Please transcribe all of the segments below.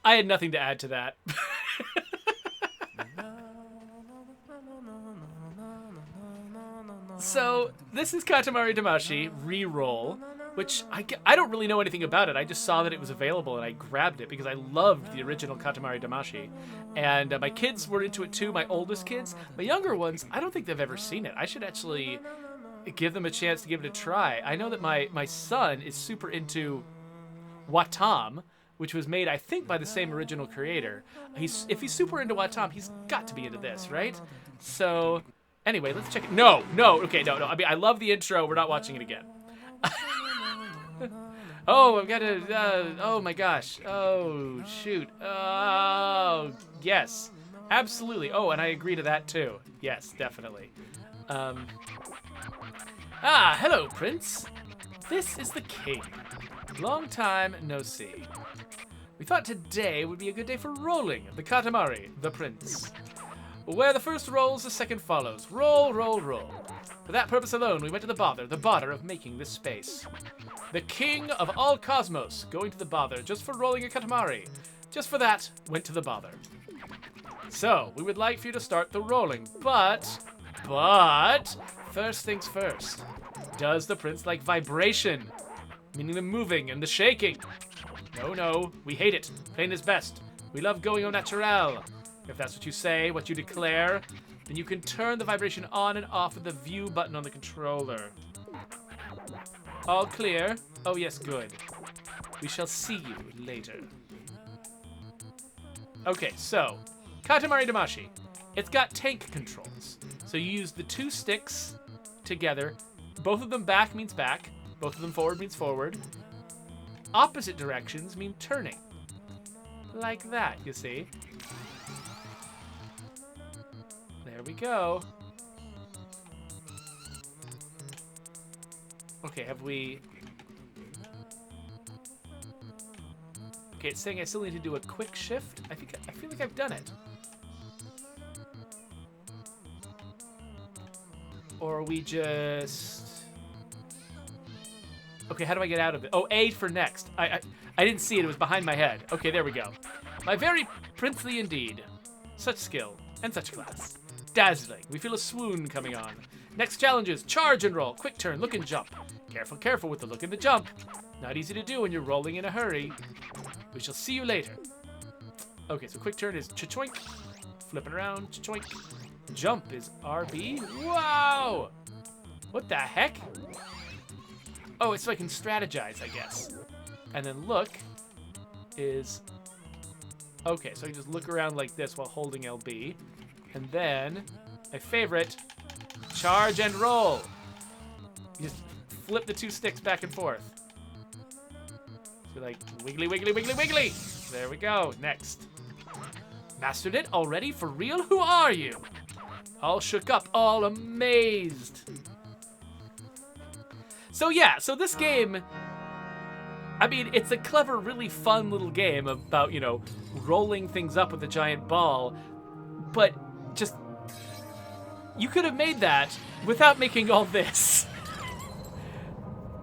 I had nothing to add to that. So, this is Katamari Damacy, Reroll, which I don't really know anything about it. I just saw that it was available and I grabbed it because I loved the original Katamari Damacy. And my kids were into it too, my oldest kids. My younger ones, I don't think they've ever seen it. I should actually give them a chance to give it a try. I know that my son is super into Watam, which was made, I think, by the same original creator. If he's super into Watam, he's got to be into this, right? So, anyway, let's check it. No. I mean, I love the intro. We're not watching it again. Oh, I've got to, oh my gosh. Oh, shoot. Oh, yes. Absolutely. Oh, and I agree to that too. Yes, definitely. Hello, Prince. This is the King. Long time no see. We thought today would be a good day for rolling the Katamari, the Prince. Where the first rolls, the second follows. Roll, roll, roll. For that purpose alone, we went to the bother of making this space. The king of all cosmos, going to the bother just for rolling a Katamari. Just for that, went to the bother. So, we would like for you to start the rolling, but, first things first. Does the prince like vibration? Meaning the moving and the shaking. No, we hate it. Plain is best. We love going au naturel. If that's what you say, what you declare, then you can turn the vibration on and off with the view button on the controller. All clear? Oh yes, good. We shall see you later. Okay, so, Katamari Damacy. It's got tank controls. So you use the two sticks together. Both of them back means back. Both of them forward means forward. Opposite directions mean turning. Like that, you see. There we go. Okay, have we... Okay, it's saying I still need to do a quick shift. I feel like I've done it. Or we just... Okay, how do I get out of it? Oh, A for next. I didn't see it. It was behind my head. Okay, there we go. My very princely indeed. Such skill and such class. Dazzling. We feel a swoon coming on. Next challenge is charge and roll. Quick turn, look and jump. Careful with the look and the jump. Not easy to do when you're rolling in a hurry. We shall see you later. Okay, so quick turn is cha-choink. Flipping around, cha-choink. Jump is RB. Wow! What the heck? Oh, it's so I can strategize, I guess. And then look is... Okay, so I can just look around like this while holding LB. And then, my favorite, charge and roll. You just flip the two sticks back and forth. So like, wiggly, wiggly, wiggly, wiggly. There we go, next. Mastered it already? For real? Who are you? All shook up, all amazed. So yeah, so this game, I mean, it's a clever, really fun little game about, you know, rolling things up with a giant ball, but just, you could have made that without making all this.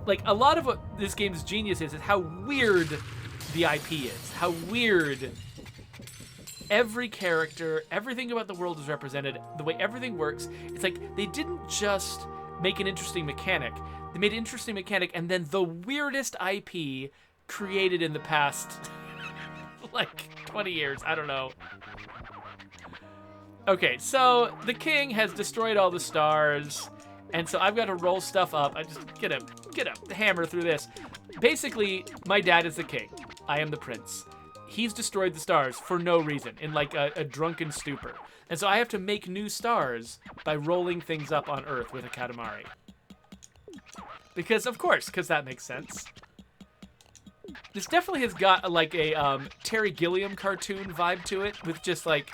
Like, a lot of what this game's genius is how weird the IP is, how weird every character, everything about the world is represented, the way everything works. It's like, they didn't just make an interesting mechanic, they made an interesting mechanic and then the weirdest IP created in the past, like, 20 years, I don't know. Okay, so the king has destroyed all the stars, and so I've got to roll stuff up. I just get a hammer through this. basically, my dad is the king. I am the prince. He's destroyed the stars for no reason, in like a drunken stupor. And so I have to make new stars by rolling things up on Earth with a Katamari. Because, of course, because that makes sense. This definitely has got like a Terry Gilliam cartoon vibe to it, with just like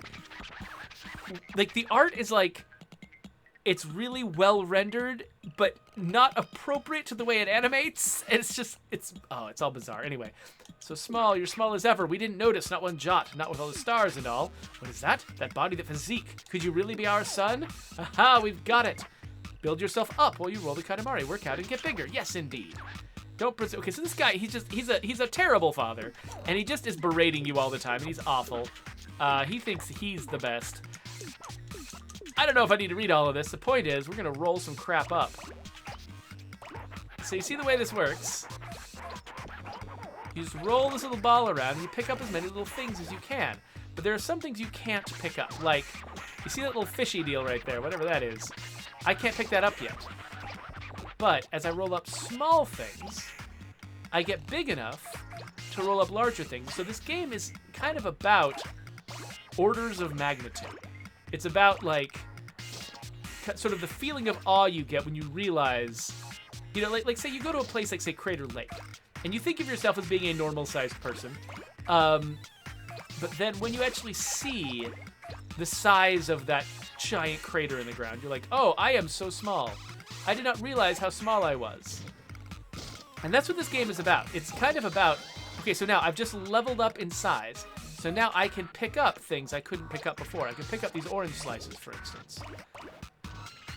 the art is like, it's really well rendered, but not appropriate to the way it animates. It's all bizarre. Anyway, so small, you're small as ever. We didn't notice, not one jot, not with all the stars and all. What is that? That body, that physique. Could you really be our son? Aha, we've got it. Build yourself up while you roll the Katamari. Work out and get bigger. Yes, indeed. Don't presume. Okay, so this guy, he's a terrible father, and he just is berating you all the time, and he's awful. He thinks he's the best. I don't know if I need to read all of this. The point is, we're gonna roll some crap up. So you see the way this works? You just roll this little ball around, and you pick up as many little things as you can. But there are some things you can't pick up. Like, you see that little fishy deal right there, whatever that is. I can't pick that up yet. But as I roll up small things, I get big enough to roll up larger things. So this game is kind of about orders of magnitude. It's about, like, sort of the feeling of awe you get when you realize, you know, like say you go to a place like, say, Crater Lake, and you think of yourself as being a normal-sized person, but then when you actually see the size of that giant crater in the ground, you're like, oh, I am so small. I did not realize how small I was. And that's what this game is about. It's kind of about, okay, so now I've just leveled up in size. So now I can pick up things I couldn't pick up before. I can pick up these orange slices, for instance.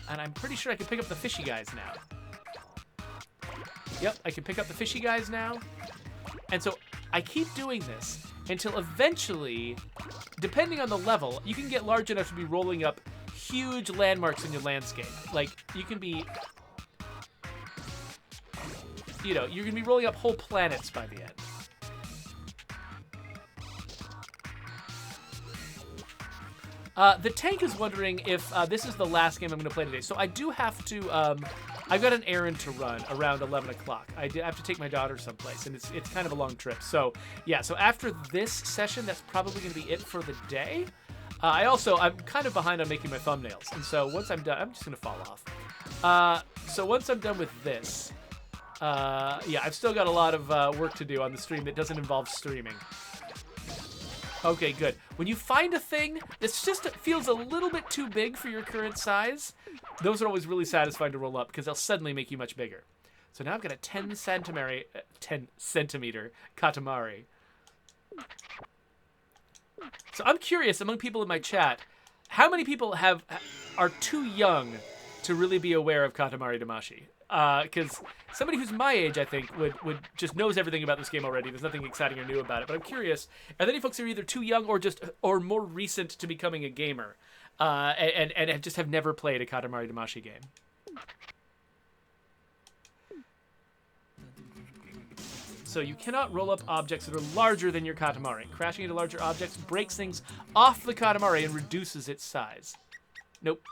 And I'm pretty sure I can pick up the fishy guys now. Yep, I can pick up the fishy guys now. And so I keep doing this until eventually, depending on the level, you can get large enough to be rolling up huge landmarks in your landscape. Like, you can be, you know, you're going to be rolling up whole planets by the end. The tank is wondering if this is the last game I'm going to play today. So I do have to, I've got an errand to run around 11 o'clock. I have to take my daughter someplace, and it's kind of a long trip. So, yeah, so after this session, that's probably going to be it for the day. I'm kind of behind on making my thumbnails. And so once I'm done, I'm just going to fall off. So once I'm done with this, yeah, I've still got a lot of work to do on the stream that doesn't involve streaming. Okay, good. When you find a thing that's just feels a little bit too big for your current size, those are always really satisfying to roll up because they'll suddenly make you much bigger. So now I've got a 10 centimeter Katamari. So I'm curious, among people in my chat, how many people are too young to really be aware of Katamari Damacy? Because somebody who's my age, I think, would just knows everything about this game already. There's nothing exciting or new about it. But I'm curious, are there any folks who are either too young or more recent to becoming a gamer, and just have never played a Katamari Damacy game? So you cannot roll up objects that are larger than your Katamari. Crashing into larger objects breaks things off the Katamari and reduces its size. Nope.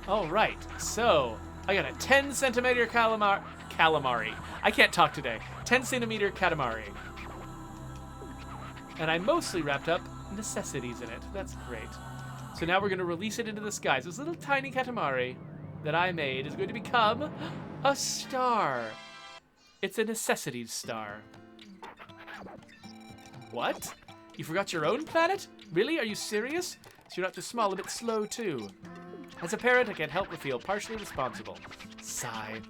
All right, so I got a 10 centimeter calamari. I can't talk today. 10 centimeter Katamari. And I mostly wrapped up necessities in it. That's great. So now we're going to release it into the skies. This little tiny Katamari that I made is going to become a star. It's a necessities star. What? You forgot your own planet? Really? Are you serious? So you're not just small, a bit slow too. As a parent, I can't help but feel partially responsible. Sigh.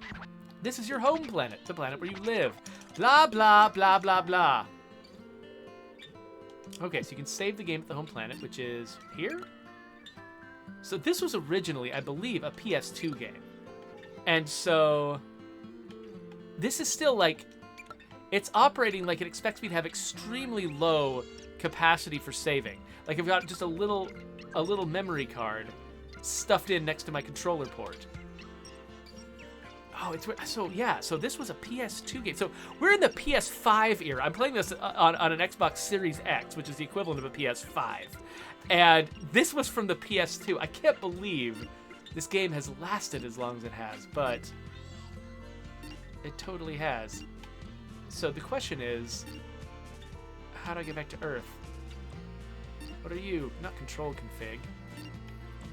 This is your home planet, the planet where you live. Blah, blah, blah, blah, blah. Okay, so you can save the game at the home planet, which is here? So this was originally, I believe, a PS2 game. And so this is still like, it's operating like it expects me to have extremely low capacity for saving. Like I've got just a little memory card stuffed in next to my controller port. Oh, it's so yeah. So this was a PS2 game. So we're in the PS5 era. I'm playing this on an Xbox Series X, which is the equivalent of a PS5, and this was from the PS2. I can't believe this game has lasted as long as it has, but it totally has. So the question is, how do I get back to Earth? What are you? Not control config.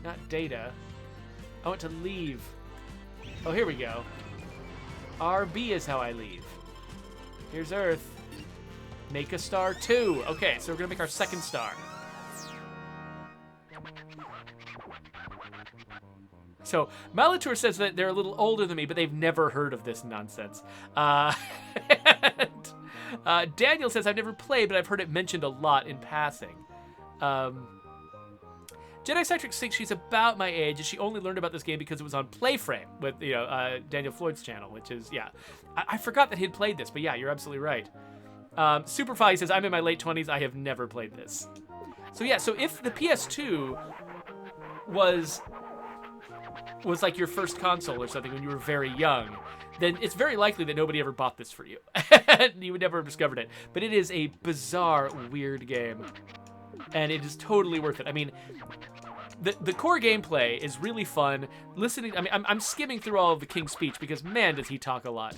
Not data. I want to leave. Oh, here we go. RB is how I leave. Here's Earth. Make a star 2. Okay, so we're gonna make our second star. So Malatur says that they're a little older than me, but they've never heard of this nonsense. Daniel says, I've never played, but I've heard it mentioned a lot in passing. Jedi Cytric thinks she's about my age, and she only learned about this game because it was on Playframe with Daniel Floyd's channel, which is, yeah. I forgot that he'd played this, but yeah, you're absolutely right. Superfly says, I'm in my late 20s. I have never played this. So yeah, so if the PS2 was like your first console or something when you were very young, then it's very likely that nobody ever bought this for you. You would never have discovered it. But it is a bizarre, weird game. And it is totally worth it. I mean, the core gameplay is really fun. Listening, I mean, I'm skimming through all of the King's speech because, man, does he talk a lot.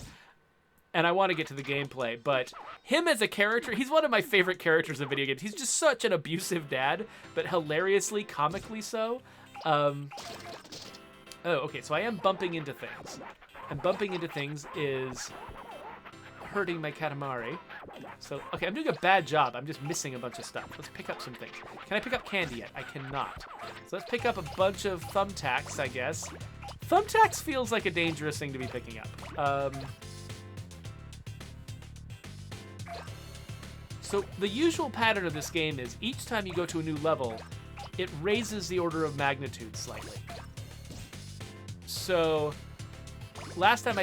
And I want to get to the gameplay, but him as a character, he's one of my favorite characters in video games. He's just such an abusive dad, but hilariously, comically so. Oh, okay, so I am bumping into things. And bumping into things is hurting my Katamari. So, okay, I'm doing a bad job. I'm just missing a bunch of stuff. Let's pick up some things. Can I pick up candy yet? I cannot. So let's pick up a bunch of thumbtacks, I guess. Thumbtacks feels like a dangerous thing to be picking up. So the usual pattern of this game is each time you go to a new level, it raises the order of magnitude slightly. So last time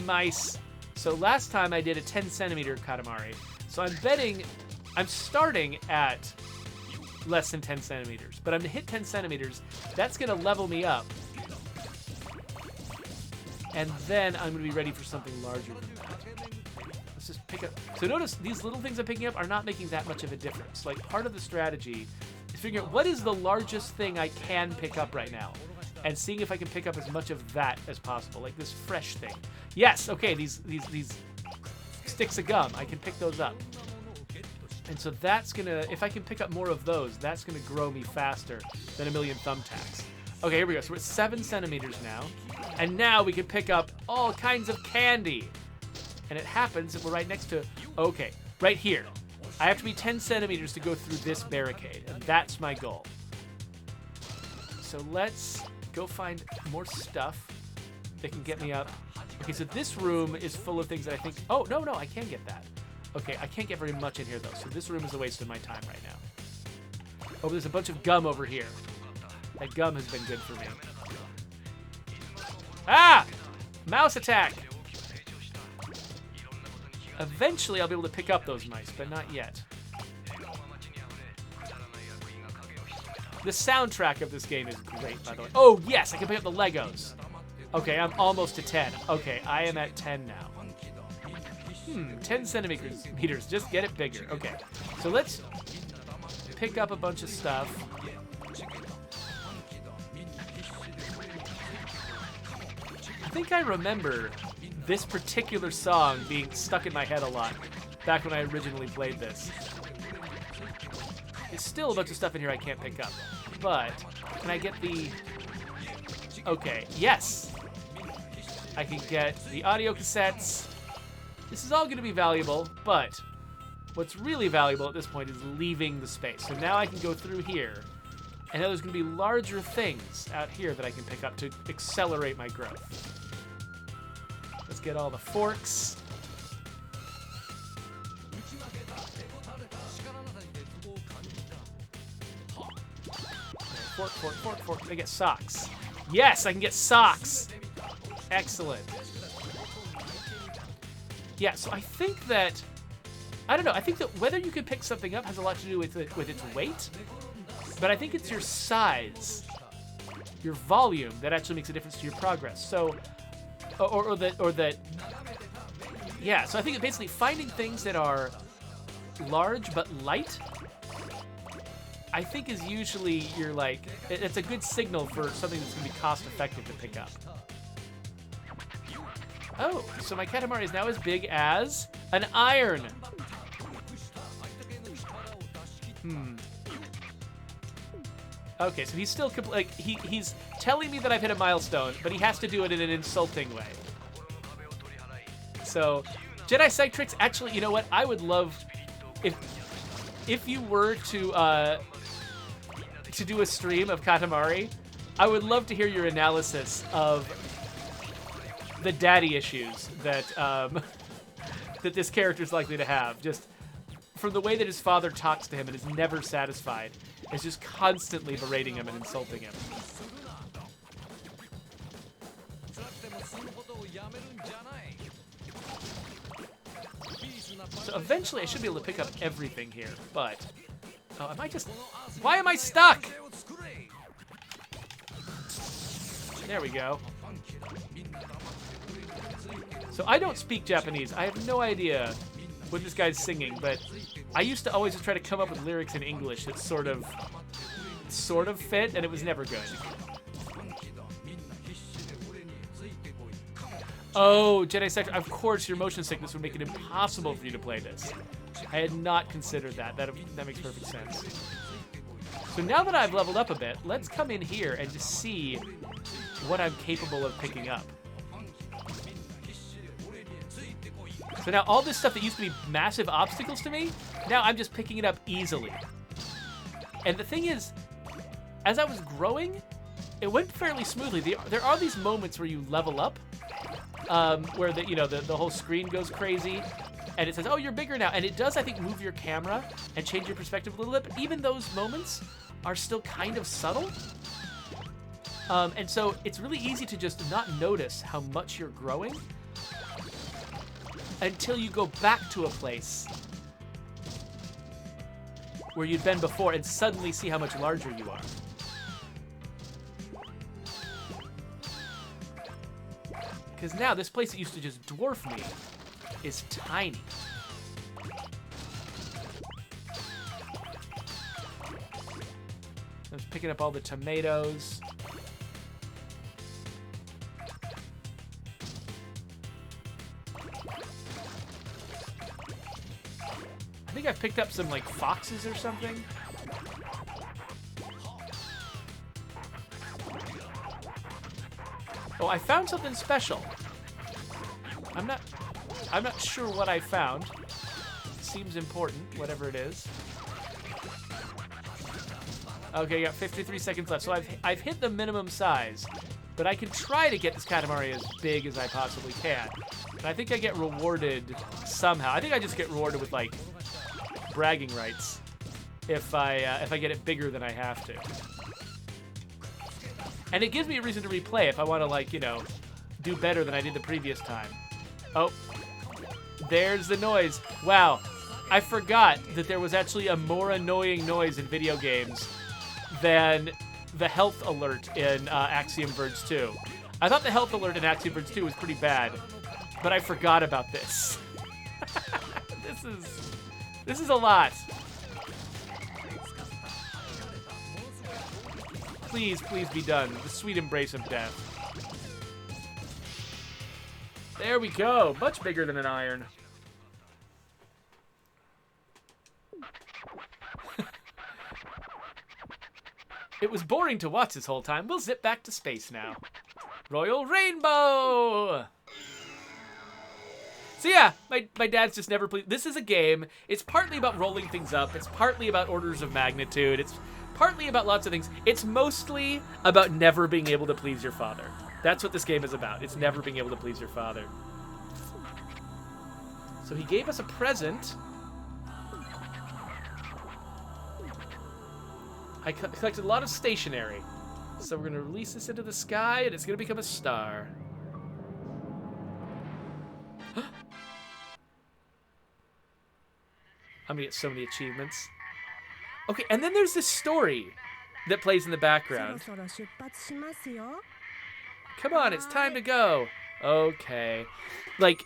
mice. So last time I did a 10 centimeter Katamari. So I'm betting I'm starting at less than 10 centimeters, but I'm gonna hit 10 centimeters. That's gonna level me up. And then I'm gonna be ready for something larger than that. Let's just pick up. So notice these little things I'm picking up are not making that much of a difference. Like, part of the strategy is figuring out what is the largest thing I can pick up right now, and seeing if I can pick up as much of that as possible, like this fresh thing. Yes, okay, these sticks of gum, I can pick those up. And so that's gonna, if I can pick up more of those, that's gonna grow me faster than a million thumbtacks. Okay, here we go. So we're at 7 centimeters now. And now we can pick up all kinds of candy. And it happens that we're right next to, okay, right here. I have to be 10 centimeters to go through this barricade, and that's my goal. So let's go find more stuff that can get me up. Okay, so this room is full of things that I think, oh, no, I can get that. Okay, I can't get very much in here, though, so this room is a waste of my time right now. Oh, there's a bunch of gum over here. That gum has been good for me. Ah! Mouse attack! Eventually, I'll be able to pick up those mice, but not yet. The soundtrack of this game is great, by the way. Oh, yes, I can pick up the Legos. Okay, I'm almost to 10. Okay, I am at 10 now. 10 centimeters. Just get it bigger. Okay, so let's pick up a bunch of stuff. I think I remember this particular song being stuck in my head a lot back when I originally played this. There's still a bunch of stuff in here I can't pick up, but can I get the... Okay, yes! I can get the audio cassettes. This is all going to be valuable, but what's really valuable at this point is leaving the space. So now I can go through here, and now there's going to be larger things out here that I can pick up to accelerate my growth. Let's get all the forks. Fork. I get socks. Yes, I can get socks. Excellent. Yeah, so I think that, I don't know, I think that whether you can pick something up has a lot to do with its weight, but I think it's your size, your volume, that actually makes a difference to your progress. So, or that, yeah, so I think that basically finding things that are large but light I think is usually you're like, it's a good signal for something that's going to be cost effective to pick up. Oh, so my Katamari is now as big as an iron. Okay, so he's still like he's telling me that I've hit a milestone, but he has to do it in an insulting way. So, Jedi Psych Tricks, actually, you know what? I would love if you were to do a stream of Katamari, I would love to hear your analysis of the daddy issues that that this character is likely to have. Just from the way that his father talks to him and is never satisfied, is just constantly berating him and insulting him. So eventually I should be able to pick up everything here, but... Oh, am I just... Why am I stuck? There we go. So I don't speak Japanese. I have no idea what this guy's singing, but I used to always try to come up with lyrics in English that sort of fit, and it was never good. Oh, Jedi Sector. Of course, your motion sickness would make it impossible for you to play this. I had not considered that. That makes perfect sense. So now that I've leveled up a bit, let's come in here and just see what I'm capable of picking up. So now all this stuff that used to be massive obstacles to me, now I'm just picking it up easily. And the thing is, as I was growing, it went fairly smoothly. There are these moments where you level up, where the whole screen goes crazy, and it says, "Oh, you're bigger now," and it does, I think, move your camera and change your perspective a little bit. But even those moments are still kind of subtle, and so it's really easy to just not notice how much you're growing until you go back to a place where you'd been before and suddenly see how much larger you are. Because now this place that used to just dwarf me is tiny. I was picking up all the tomatoes. I think I picked up some, like, foxes or something. Oh, I found something special. I'm not sure what I found. Seems important, whatever it is. Okay, got 53 seconds left. So I've hit the minimum size, but I can try to get this Katamari as big as I possibly can. And I think I get rewarded somehow. I think I just get rewarded with, like, bragging rights if I get it bigger than I have to. And it gives me a reason to replay if I want to, like, do better than I did the previous time. Oh, there's the noise. Wow, I forgot that there was actually a more annoying noise in video games than the health alert in Axiom Verge 2. I thought the health alert in Axiom Verge 2 was pretty bad, but I forgot about this. This is a lot. Please, please be done. The sweet embrace of death. There we go. Much bigger than an iron. It was boring to watch this whole time. We'll zip back to space now. Royal Rainbow! So yeah, my dad's just never played. This is a game. It's partly about rolling things up. It's partly about orders of magnitude. It's partly about lots of things. It's mostly about never being able to please your father. That's what this game is about. It's never being able to please your father. So he gave us a present. I collected a lot of stationery. So we're going to release this into the sky, and it's going to become a star. I'm going to get so many achievements. Okay, and then there's this story that plays in the background. Come on, it's time to go. Okay. Like,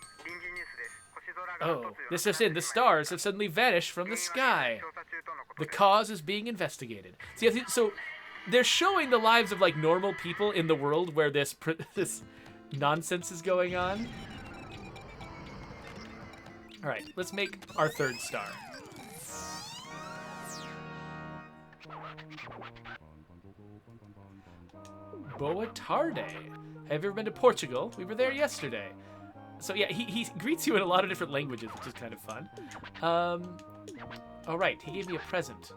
oh, this just in. The stars have suddenly vanished from the sky. The cause is being investigated. See, so they're showing the lives of like normal people in the world where this nonsense is going on. All right, let's make our third star. Boa Tarde. Have you ever been to Portugal? We were there yesterday. So yeah, he greets you in a lot of different languages, which is kind of fun. All right, he gave me a present.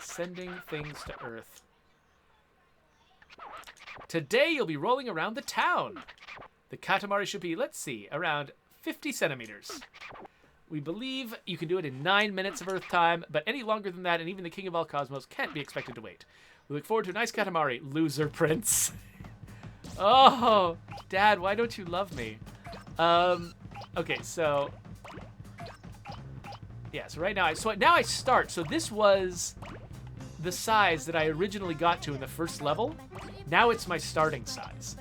Sending things to Earth. Today you'll be rolling around the town. The Katamari should be, let's see, around 50 centimeters. We believe you can do it in 9 minutes of Earth time, but any longer than that, and even the King of all Cosmos can't be expected to wait. We look forward to a nice Katamari, loser prince. Oh, Dad, why don't you love me? Okay, so yeah, so right now, now I start. So this was the size that I originally got to in the first level. Now it's my starting size.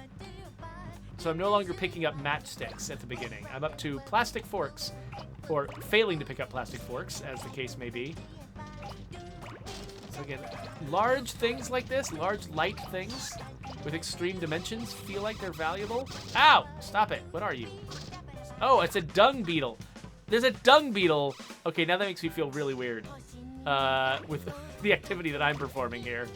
So I'm no longer picking up matchsticks at the beginning. I'm up to plastic forks, or failing to pick up plastic forks, as the case may be. So again, large things like this, large light things with extreme dimensions feel like they're valuable. Ow! Stop it. What are you? Oh, it's a dung beetle. There's a dung beetle. Okay, now that makes me feel really weird with the activity that I'm performing here.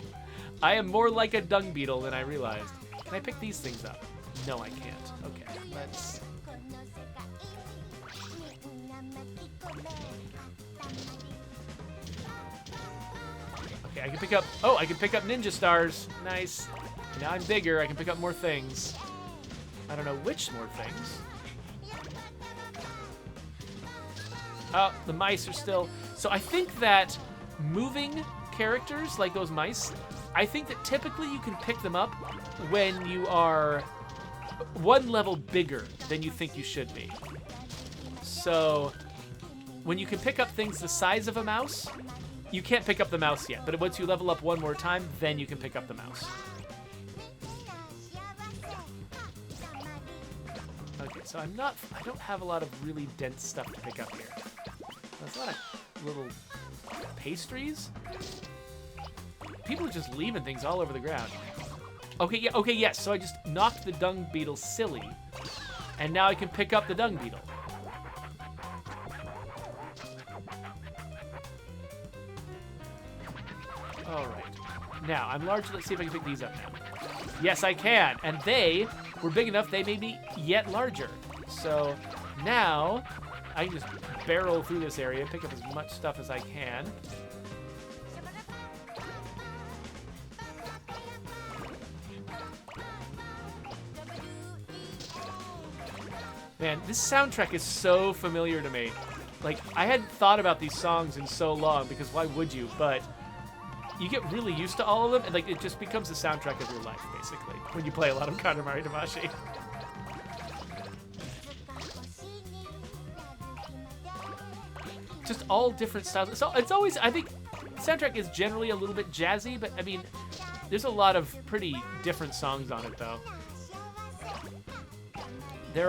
I am more like a dung beetle than I realized. Can I pick these things up? No, I can't. Okay, let's... Okay, I can pick up... Oh, I can pick up ninja stars. Nice. Now I'm bigger. I can pick up more things. I don't know which more things. Oh, the mice are still... So I think that moving characters, like those mice, I think that typically you can pick them up when you are one level bigger than you think you should be. So when you can pick up things the size of a mouse, you can't pick up the mouse yet. But once you level up one more time, then you can pick up the mouse. Okay, so I don't have a lot of really dense stuff to pick up here. There's a lot of little pastries. People are just leaving things all over the ground. Okay, yeah, okay, yes. So I just knocked the dung beetle silly, and now I can pick up the dung beetle. All right. Now I'm large. Let's see if I can pick these up now. Yes, I can. And they were big enough. They made me yet larger. So now I can just barrel through this area, pick up as much stuff as I can. Man, this soundtrack is so familiar to me. Like, I hadn't thought about these songs in so long, because why would you? But you get really used to all of them, and like it just becomes the soundtrack of your life, basically, when you play a lot of Katamari Damacy. Just all different styles. So it's always, I think, the soundtrack is generally a little bit jazzy, but I mean, there's a lot of pretty different songs on it, though. They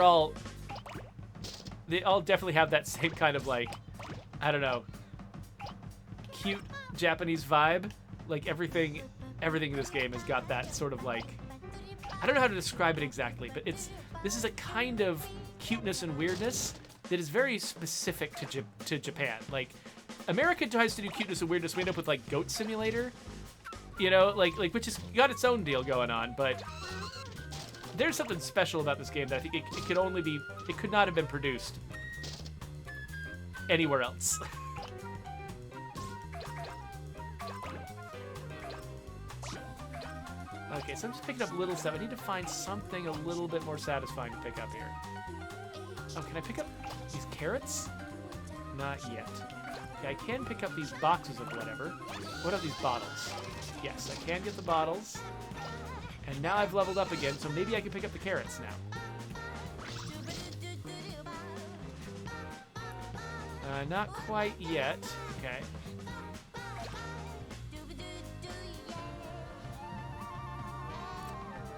all definitely have that same kind of, like, I don't know, cute Japanese vibe. Like everything in this game has got that sort of, like, I don't know how to describe it exactly, but this is a kind of cuteness and weirdness that is very specific to Japan. Like, America tries to do cuteness and weirdness. We end up with, like, Goat Simulator, you know, like which has got its own deal going on, but there's something special about this game that I think it could not have been produced anywhere else. Okay, so I'm just picking up little stuff. I need to find something a little bit more satisfying to pick up here. Oh, can I pick up these carrots? Not yet. Okay, I can pick up these boxes of whatever. What are these bottles? Yes, I can get the bottles. And now I've leveled up again, so maybe I can pick up the carrots now. Not quite yet. Okay.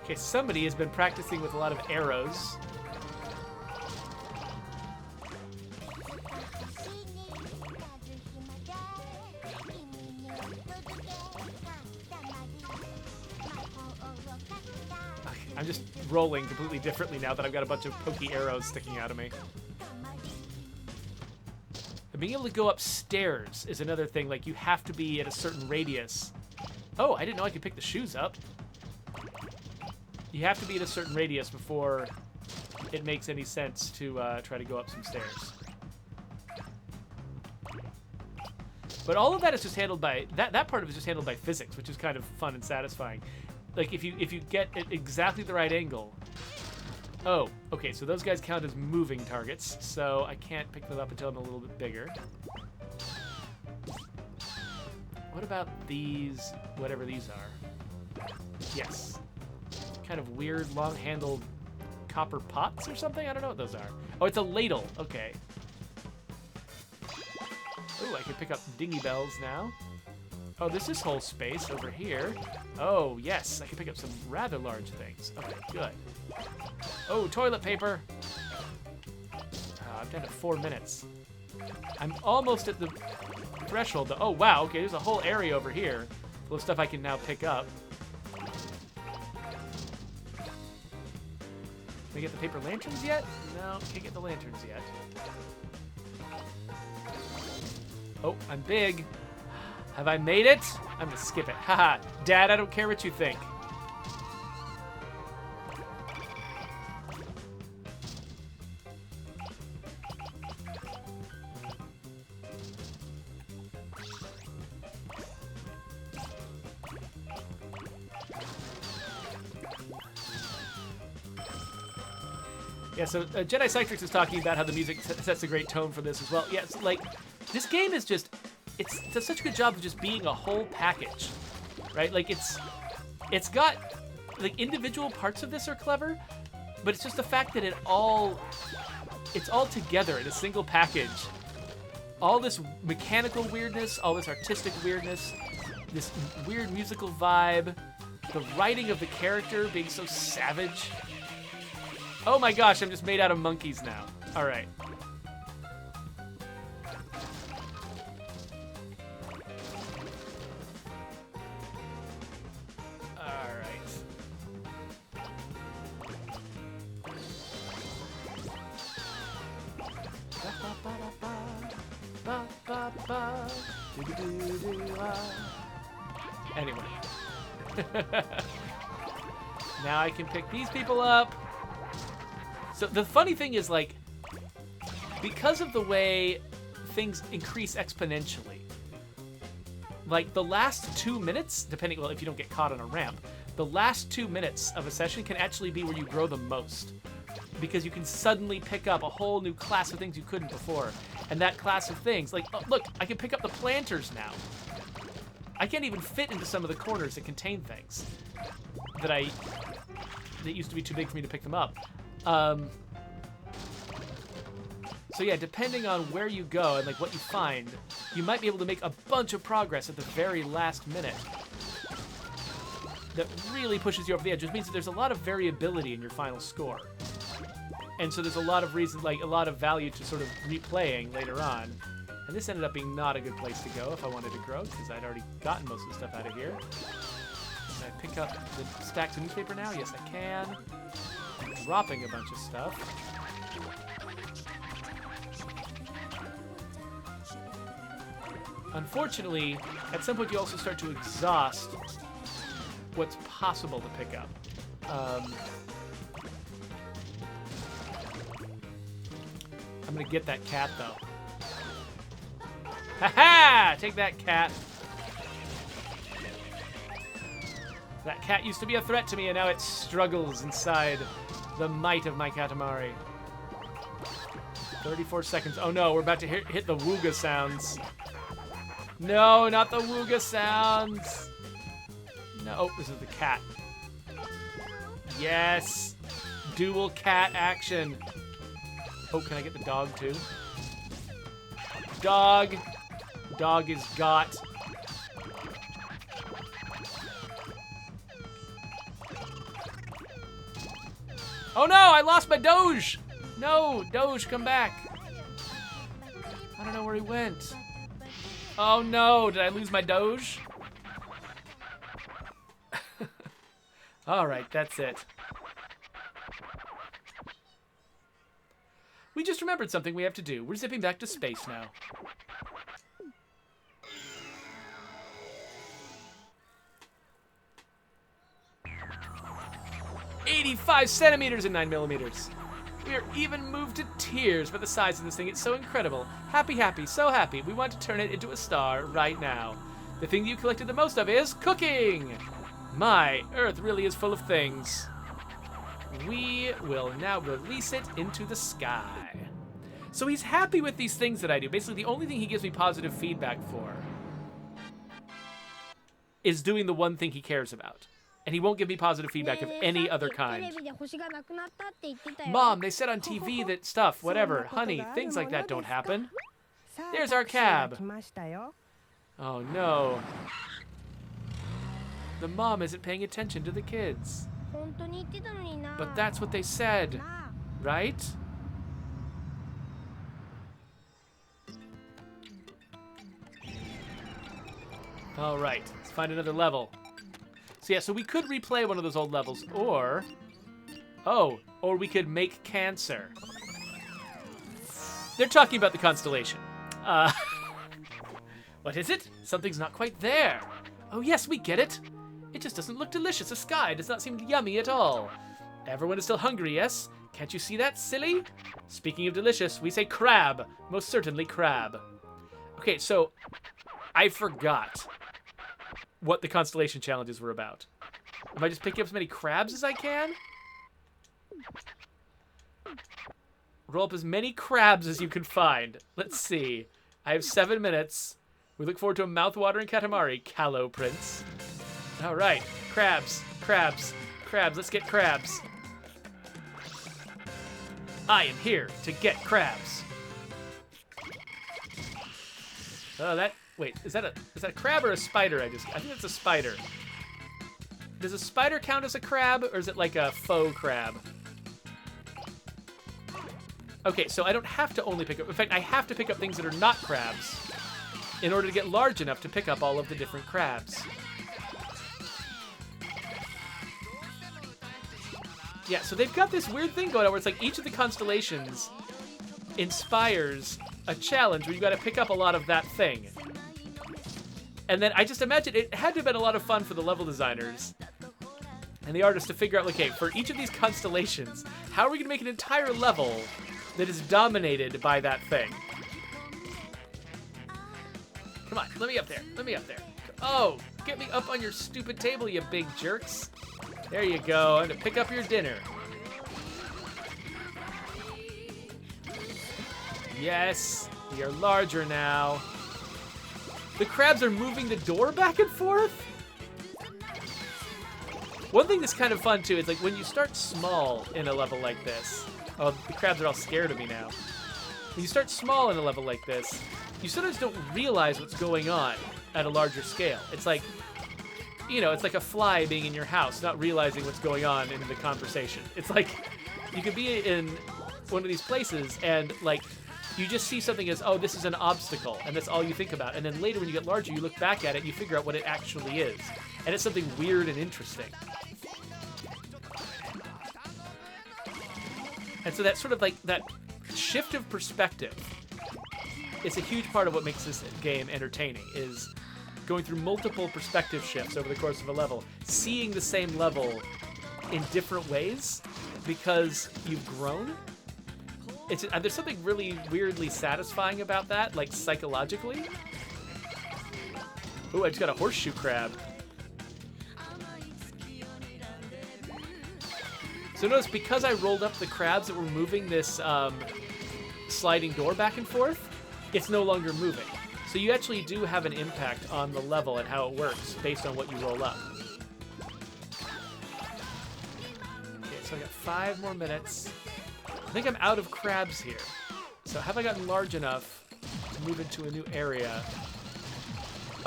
Okay, somebody has been practicing with a lot of arrows. rolling completely differently now that I've got a bunch of pokey arrows sticking out of me. And being able to go upstairs is another thing. Like, you have to be at a certain radius. Oh, I didn't know I could pick the shoes up. You have to be at a certain radius before it makes any sense to try to go up some stairs. But all of that is just handled by... That part of it is just handled by physics, which is kind of fun and satisfying. Like, if you get at exactly the right angle... Oh, okay, so those guys count as moving targets, so I can't pick them up until I'm a little bit bigger. What about these, whatever these are? Yes. Kind of weird, long-handled copper pots or something? I don't know what those are. Oh, it's a ladle. Okay. Ooh, I can pick up dinghy bells now. Oh, there's this whole space over here. Oh, yes, I can pick up some rather large things. Okay, good. Oh, toilet paper. I'm down to 4 minutes. I'm almost at the threshold. Oh, wow, okay, there's a whole area over here full of stuff I can now pick up. Can we get the paper lanterns yet? No, can't get the lanterns yet. Oh, I'm big. Have I made it? I'm gonna skip it. Haha. Dad, I don't care what you think. Yeah, so Jedi Cytrix is talking about how the music sets a great tone for this as well. Yeah, it's like, this game is just, it does such a good job of just being a whole package, right? Like, it's got, like, individual parts of this are clever, but it's just the fact that it's all together in a single package. All this mechanical weirdness, all this artistic weirdness, this weird musical vibe, the writing of the character being so savage. Oh my gosh, I'm just made out of monkeys now. All right. All right. Anyway. Now I can pick these people up. So the funny thing is, like, because of the way things increase exponentially, like the last 2 minutes, depending, well, if you don't get caught on a ramp, the last 2 minutes of a session can actually be where you grow the most, because you can suddenly pick up a whole new class of things you couldn't before. And that class of things, like, oh, look, I can pick up the planters now. I can't even fit into some of the corners that contain things that used to be too big for me to pick them up. So yeah, depending on where you go and like what you find, you might be able to make a bunch of progress at the very last minute. That really pushes you over the edge. Which means that there's a lot of variability in your final score. And so there's a lot of reason, like a lot of value to sort of replaying later on. And this ended up being not a good place to go if I wanted to grow, because I'd already gotten most of the stuff out of here. Can I pick up the stacks of newspaper now? Yes, I can. I'm dropping a bunch of stuff. Unfortunately, at some point you also start to exhaust what's possible to pick up. I'm gonna get that cat, though. Ha-ha! Take that, cat. That cat used to be a threat to me, and now it struggles inside the might of my Katamari. 34 seconds. Oh no, we're about to hit the wooga sounds. No, not the wooga sounds. No, oh, this is the cat. Yes. Dual cat action. Oh, can I get the dog too? Dog. Dog is got. Oh no, I lost my Doge. No, Doge, come back. I don't know where he went. Oh no, did I lose my Doge? All right, that's it. We just remembered something we have to do. We're zipping back to space now. "85 centimeters and 9 millimeters. We are even moved to tears by the size of this thing. It's so incredible. Happy, happy, so happy. We want to turn it into a star right now. The thing you collected the most of is cooking. My, Earth really is full of things. We will now release it into the sky." So he's happy with these things that I do. Basically, the only thing he gives me positive feedback for is doing the one thing he cares about. And he won't give me positive feedback of any other kind. "Mom, they said on TV that stuff, whatever, honey, things like that don't happen. There's our cab." Oh no. The mom isn't paying attention to the kids. But that's what they said, right? All right, let's find another level. So yeah, so we could replay one of those old levels, or we could make cancer. They're talking about the constellation. What is it? Something's not quite there. Oh yes, we get it. It just doesn't look delicious. The sky does not seem yummy at all. Everyone is still hungry, yes? Can't you see that, silly? Speaking of delicious, we say crab. Most certainly crab. Okay, so I forgot what the constellation challenges were about. Am I just picking up as many crabs as I can? Roll up as many crabs as you can find. Let's see. I have 7 minutes. We look forward to a mouth-watering Katamari, Callow Prince. All right, crabs, crabs, crabs. Let's get crabs. I am here to get crabs. Oh, that. Wait, is that a crab or a spider? I think it's a spider. Does a spider count as a crab, or is it like a faux crab? Okay, so I don't have to only pick up. In fact, I have to pick up things that are not crabs in order to get large enough to pick up all of the different crabs. Yeah, so they've got this weird thing going on where it's like each of the constellations inspires a challenge where you got to pick up a lot of that thing. And then I just imagine it had to have been a lot of fun for the level designers and the artists to figure out, okay, for each of these constellations, how are we going to make an entire level that is dominated by that thing? Come on, let me up there. Let me up there. Oh, get me up on your stupid table, you big jerks. There you go. I'm going to pick up your dinner. Yes, we are larger now. The crabs are moving the door back and forth? One thing that's kind of fun, too, is like when you start small in a level like this. Oh, the crabs are all scared of me now. When you start small in a level like this, you sometimes don't realize what's going on at a larger scale. It's like, you know, it's like a fly being in your house, not realizing what's going on in the conversation. It's like you could be in one of these places and, like, you just see something as, oh, this is an obstacle, and that's all you think about. And then later when you get larger, you look back at it and you figure out what it actually is. And it's something weird and interesting. And so that sort of like, that shift of perspective is a huge part of what makes this game entertaining, is going through multiple perspective shifts over the course of a level, seeing the same level in different ways because you've grown. There's something really weirdly satisfying about that, like psychologically. Ooh, I just got a horseshoe crab. So notice, because I rolled up the crabs that were moving this sliding door back and forth, it's no longer moving. So you actually do have an impact on the level and how it works based on what you roll up. Okay, so I got 5 more minutes. I think I'm out of crabs here. So have I gotten large enough to move into a new area?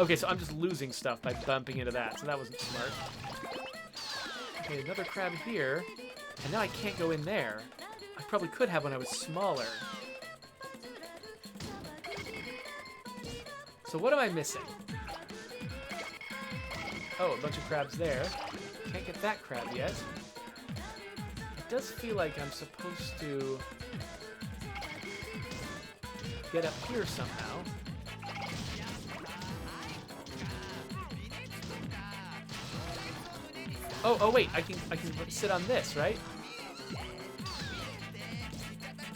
Okay, so I'm just losing stuff by bumping into that, so that wasn't smart. Okay, another crab here. And now I can't go in there. I probably could have when I was smaller. So what am I missing? Oh, a bunch of crabs there. Can't get that crab yet. It does feel like I'm supposed to get up here somehow. Oh wait, I can sit on this, right?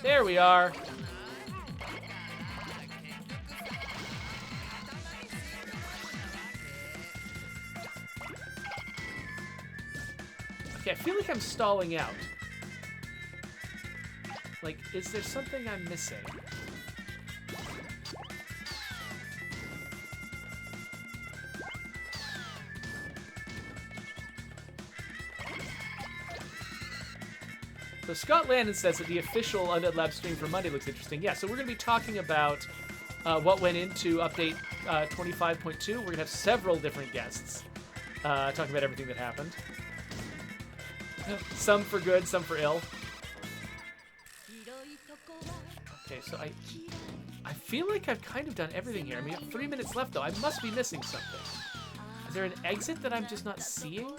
There we are. Okay, I feel like I'm stalling out. Like, is there something I'm missing? So Scott Landon says that the official Undead Lab stream for Monday looks interesting. Yeah, so we're going to be talking about what went into update 25.2. We're going to have several different guests talking about everything that happened. Some for good, some for ill. Okay, so I feel like I've kind of done everything here. I mean, 3 minutes left, though. I must be missing something. Is there an exit that I'm just not seeing?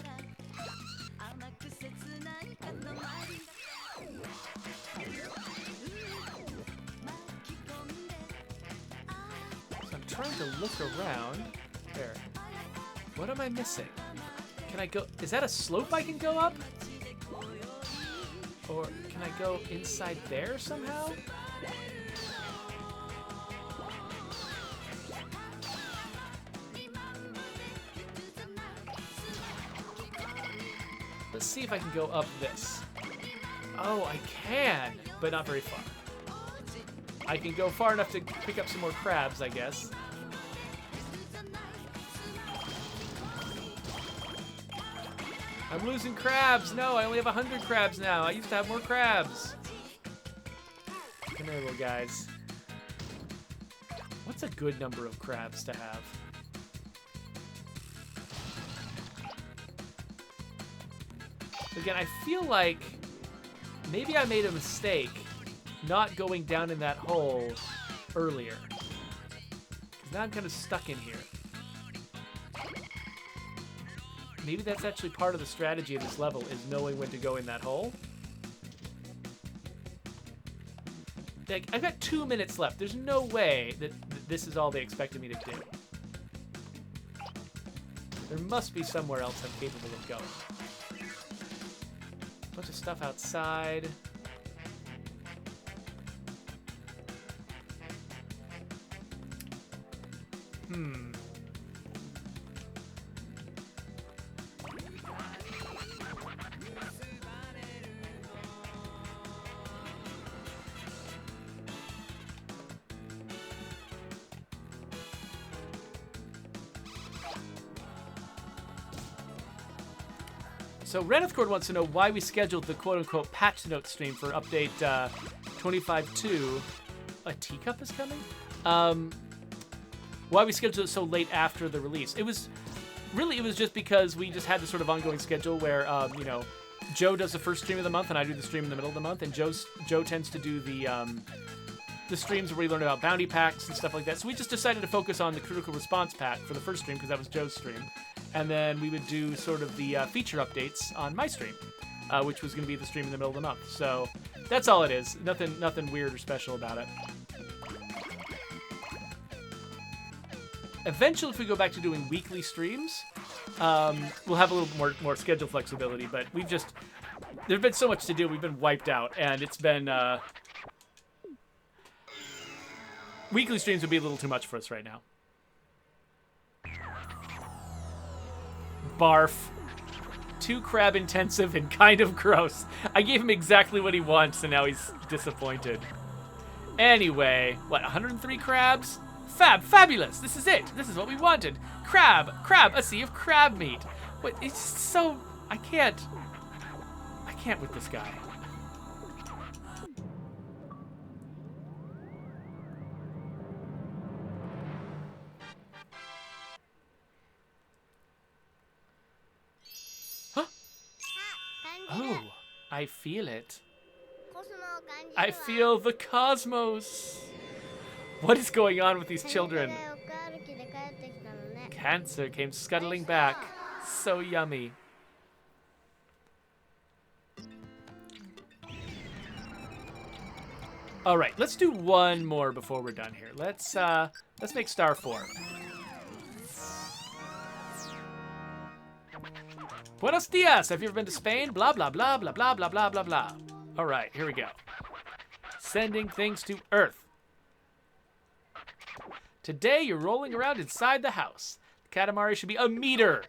Trying to look around. There. What am I missing? Can I go? Is that a slope I can go up? Or can I go inside there somehow? Let's see if I can go up this. Oh, I can, but not very far. I can go far enough to pick up some more crabs, I guess. I'm losing crabs. No, I only have 100 crabs now. I used to have more crabs. Come here, little guys. What's a good number of crabs to have? Again, I feel like maybe I made a mistake not going down in that hole earlier. 'Cause now I'm kind of stuck in here. Maybe that's actually part of the strategy of this level, is knowing when to go in that hole. Like, I've got 2 minutes left. There's no way that this is all they expected me to do. There must be somewhere else I'm capable of going. Bunch of stuff outside. So Renethcord wants to know why we scheduled the quote-unquote patch note stream for update 25.2. A teacup is coming? Why we scheduled it so late after the release. It was just because we just had this sort of ongoing schedule where, you know, Joe does the first stream of the month and I do the stream in the middle of the month, and Joe tends to do the streams where we learn about bounty packs and stuff like that. So we just decided to focus on the critical response pack for the first stream because that was Joe's stream. And then we would do sort of the feature updates on my stream, which was going to be the stream in the middle of the month. So that's all it is. Nothing weird or special about it. Eventually, if we go back to doing weekly streams, we'll have a little more schedule flexibility. But there's been so much to do. We've been wiped out, and it's been weekly streams would be a little too much for us right now. Barf. Too crab intensive and kind of gross. I gave him exactly what he wants, and now he's disappointed. Anyway, what, 103 crabs? Fabulous. This is it. This is what we wanted. Crab, a sea of crab meat. What, it's so, I can't with this guy. Oh, I feel it. I feel the cosmos. What is going on with these children? Cancer came scuttling back. So yummy. All right, let's do one more before we're done here. Let's make star 4. Buenos dias. Have you ever been to Spain? Blah blah blah blah blah blah blah blah blah. All right, here we go. Sending things to Earth. Today you're rolling around inside the house. The Katamari should be a meter.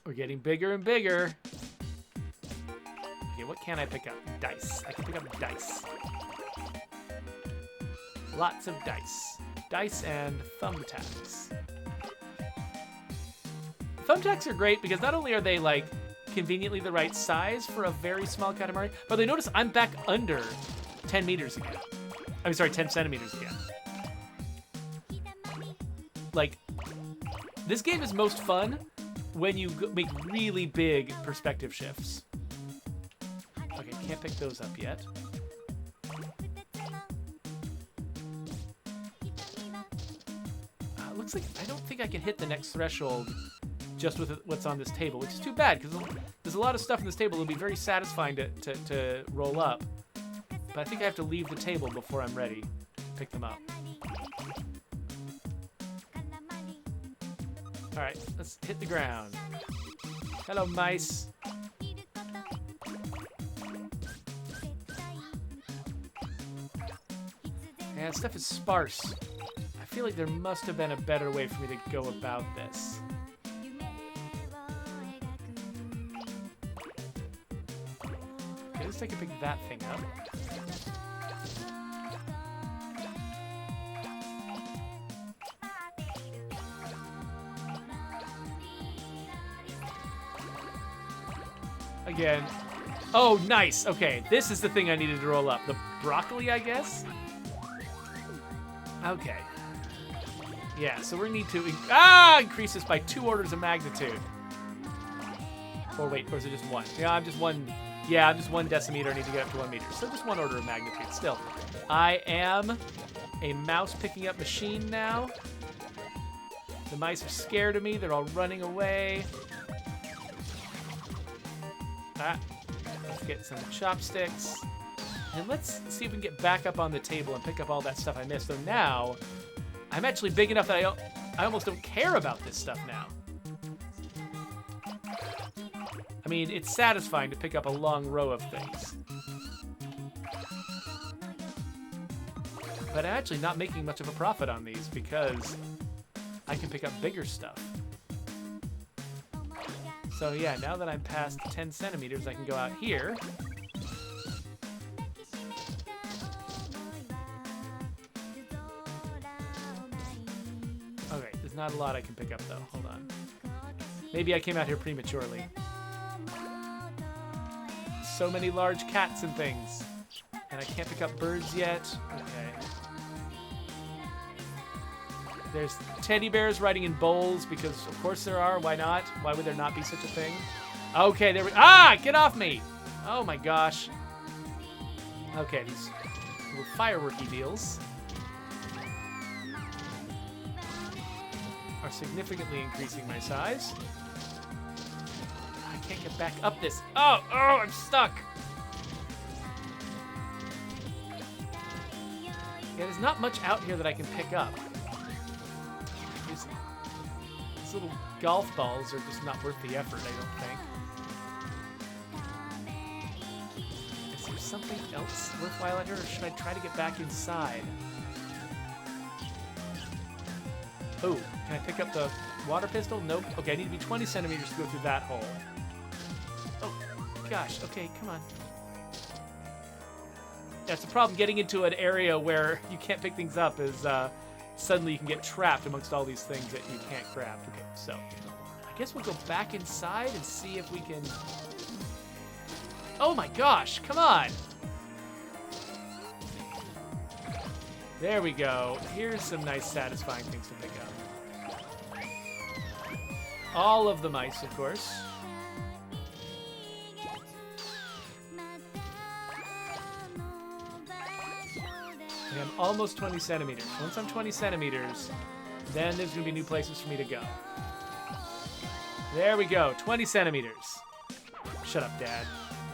We're getting bigger and bigger. Okay, what can I pick up? Dice. I can pick up dice. Lots of dice. Dice and thumbtacks. Thumbtacks are great because not only are they like conveniently the right size for a very small Katamari, but they notice I'm back under 10 meters again. I'm sorry, 10 centimeters again. Like, this game is most fun when you make really big perspective shifts. Okay, can't pick those up yet. Looks like I don't think I can hit the next threshold just with what's on this table, which is too bad because there's a lot of stuff in this table that'll be very satisfying to roll up. But I think I have to leave the table before I'm ready to pick them up. All right, let's hit the ground. Hello, mice. Yeah, stuff is sparse. I feel like there must have been a better way for me to go about this. Okay, at least I can pick that thing up. Again. Oh, nice. Okay, this is the thing I needed to roll up. The broccoli, I guess? Okay. Yeah, so we need to increase this by 2 orders of magnitude. Or wait, or is it just 1? Yeah, I'm just 1. Yeah, I'm just 1 decimeter. I need to get up to 1 meter. So just 1 order of magnitude. Still, I am a mouse picking up machine now. The mice are scared of me. They're all running away. Let's get some chopsticks. And let's see if we can get back up on the table and pick up all that stuff I missed. So now, I'm actually big enough that I almost don't care about this stuff now. I mean, it's satisfying to pick up a long row of things. But I'm actually not making much of a profit on these because I can pick up bigger stuff. So yeah, now that I'm past 10 centimeters, I can go out here. Okay, there's not a lot I can pick up though. Hold on. Maybe I came out here prematurely. So many large cats and things. And I can't pick up birds yet. Okay. There's teddy bears riding in bowls because of course there are. Why not? Why would there not be such a thing? Okay, there we... Get off me! Oh my gosh. Okay, these little fireworky deals are significantly increasing my size. I can't get back up this. Oh, I'm stuck. Yeah, there's not much out here that I can pick up. These little golf balls are just not worth the effort, I don't think. Is there something else worthwhile out here, or should I try to get back inside? Oh, can I pick up the water pistol? Nope. Okay, I need to be 20 centimeters to go through that hole. Oh, gosh. Okay, come on. That's the problem getting into an area where you can't pick things up is suddenly you can get trapped amongst all these things that you can't grab. Okay, so I guess we'll go back inside and see if we can... Oh my gosh, come on! There we go. Here's some nice satisfying things to pick up. All of the mice, of course. And I'm almost 20 centimeters. Once I'm 20 centimeters, then there's going to be new places for me to go. There we go, 20 centimeters. Shut up, Dad.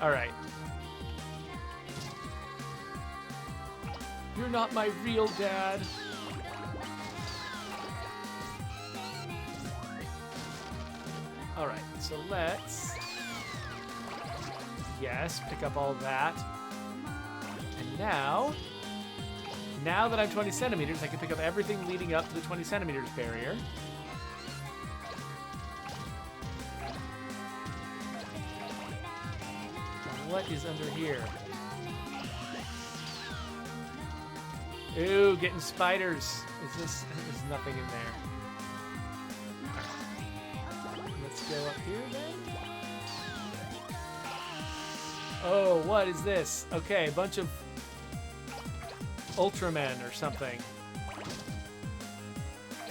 All right. You're not my real dad. All right, so let's, yes, pick up all that. And now that I'm 20 centimeters, I can pick up everything leading up to the 20 centimeters barrier. What is under here? Ooh, getting spiders. There's nothing in there. Let's go up here then. Oh, what is this? Okay, a bunch of Ultramen or something.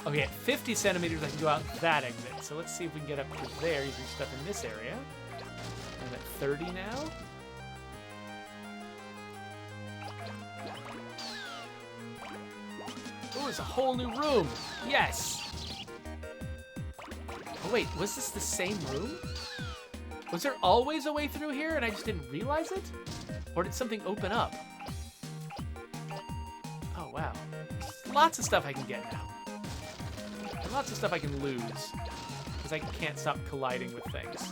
Okay, at 50 centimeters, I can go out that exit. So let's see if we can get up to there using stuff in this area. I'm at 30 now. Oh, it's a whole new room. Yes. Oh, wait, was this the same room? Was there always a way through here and I just didn't realize it? Or did something open up? Oh, wow. Lots of stuff I can get now. And lots of stuff I can lose. Because I can't stop colliding with things.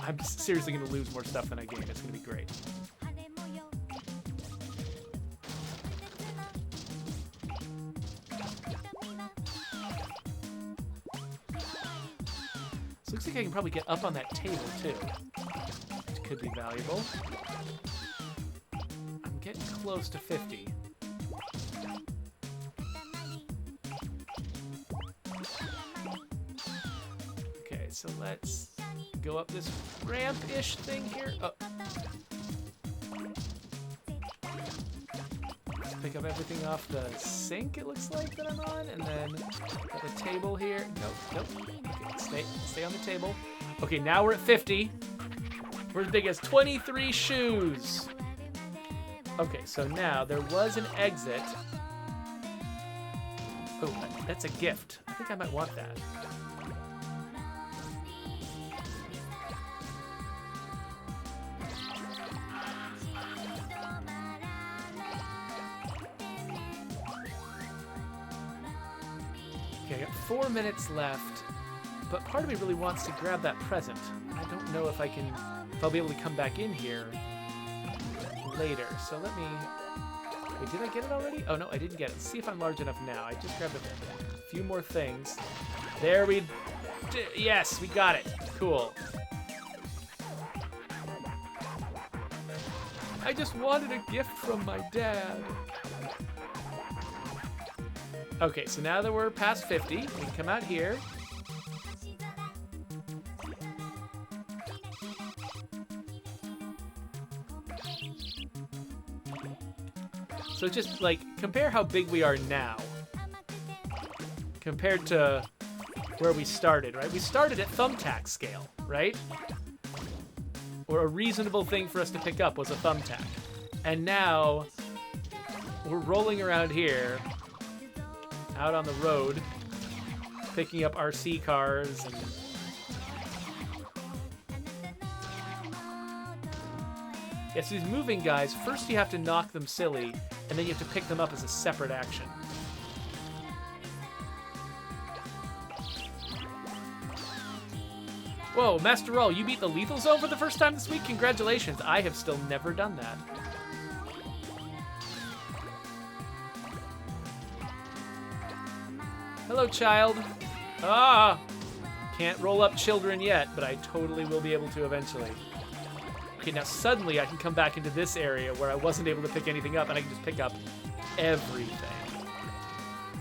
I'm seriously going to lose more stuff than I gain. It's going to be great. So looks like I can probably get up on that table too, which could be valuable. I'm getting close to 50. Okay, so let's go up this ramp-ish thing here. Oh. Let's pick up everything off the sink, it looks like, that I'm on, and then got the table here. Nope. Okay, stay on the table. Okay, now we're at 50. We're as big as 23 shoes. Okay, so now there was an exit. Oh, that's a gift. I think I might want that. Okay, I got 4 minutes left, but part of me really wants to grab that present. I don't know if I'll be able to come back in here later. So let me, wait, did I get it already? Oh no, I didn't get it. Let's see if I'm large enough now. I just grabbed a few more things. There yes, we got it. Cool. I just wanted a gift from my dad. Okay, so now that we're past 50, we can come out here. So just, like, compare how big we are now compared to where we started, right? We started at thumbtack scale, right? Or a reasonable thing for us to pick up was a thumbtack. And now we're rolling around here, out on the road, picking up RC cars and yes, these moving guys, first you have to knock them silly, and then you have to pick them up as a separate action. Whoa, Master Roll, you beat the lethal zone for the first time this week? Congratulations, I have still never done that. Hello, child. Ah! Can't roll up children yet, but I totally will be able to eventually. Okay, now suddenly I can come back into this area where I wasn't able to pick anything up, and I can just pick up everything.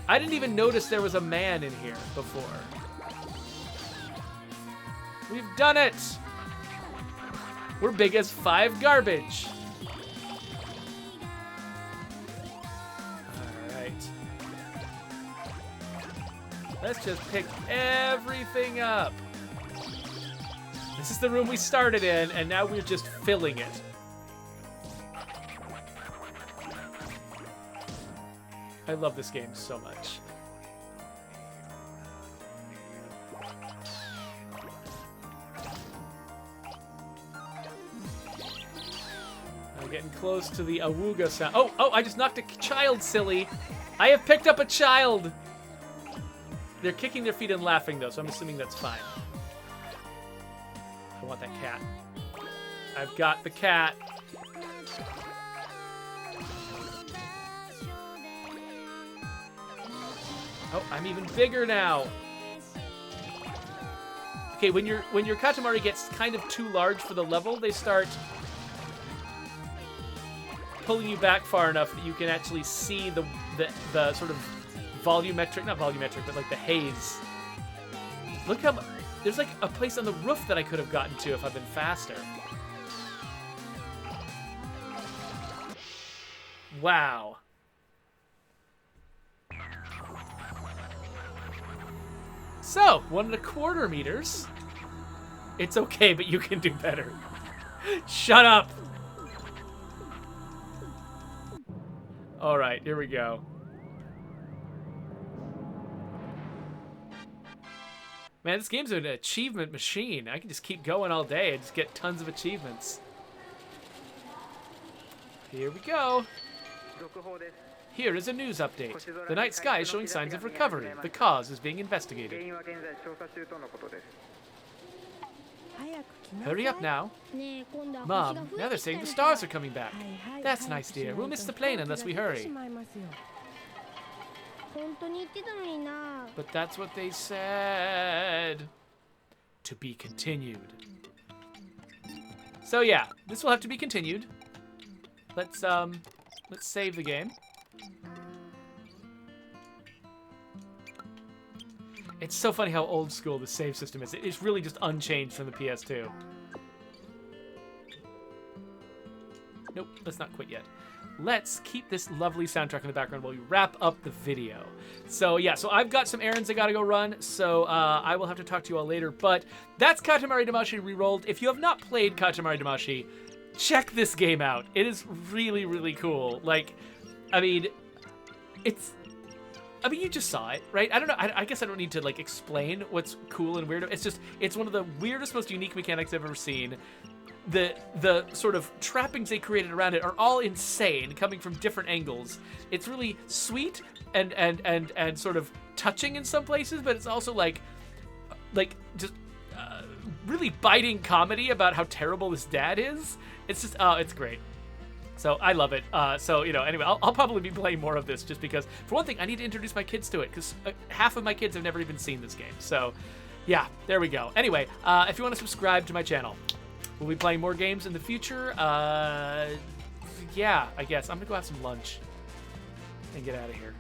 I didn't even notice there was a man in here before. We've done it! We're big as 5 garbage. Let's just pick everything up. This is the room we started in, and now we're just filling it. I love this game so much. getting close to the awooga sound. Oh, I just knocked a child, silly. I have picked up a child. They're kicking their feet and laughing, though, so I'm assuming that's fine. I want that cat. I've got the cat. Oh, I'm even bigger now. Okay, when your Katamari gets kind of too large for the level, they start pulling you back far enough that you can actually see the sort of volumetric, not volumetric, but like the haze. Look how there's like a place on the roof that I could have gotten to if I'd been faster. Wow. So, 1¼ meters. It's okay, but you can do better. Shut up. All right, here we go. Man, this game's an achievement machine. I can just keep going all day and just get tons of achievements. Here we go. Here is a news update. The night sky is showing signs of recovery. The cause is being investigated. Hurry up now. Mom, now they're saying the stars are coming back. That's nice, dear. We'll miss the plane unless we hurry. But that's what they said. To be continued. So yeah, this will have to be continued. Let's save the game. It's so funny how old school the save system is. It's really just unchanged from the PS2. Nope, let's not quit yet. Let's keep this lovely soundtrack in the background while we wrap up the video. So yeah, so I've got some errands I gotta go run, so I will have to talk to you all later. But that's Katamari Damacy Rerolled. If you have not played Katamari Damacy, check this game out. It is really, really cool. Like, I mean, you just saw it, right? I don't know. I guess I don't need to like explain what's cool and weird. It's one of the weirdest, most unique mechanics I've ever seen. The sort of trappings they created around it are all insane, coming from different angles. It's really sweet and sort of touching in some places, but it's also like just really biting comedy about how terrible this dad is. It's just it's great. So I love it. So, you know, anyway, I'll probably be playing more of this just because, for one thing, I need to introduce my kids to it because half of my kids have never even seen this game. So, yeah, there we go. Anyway, if you want to subscribe to my channel, we'll be playing more games in the future. Yeah, I guess. I'm going to go have some lunch and get out of here.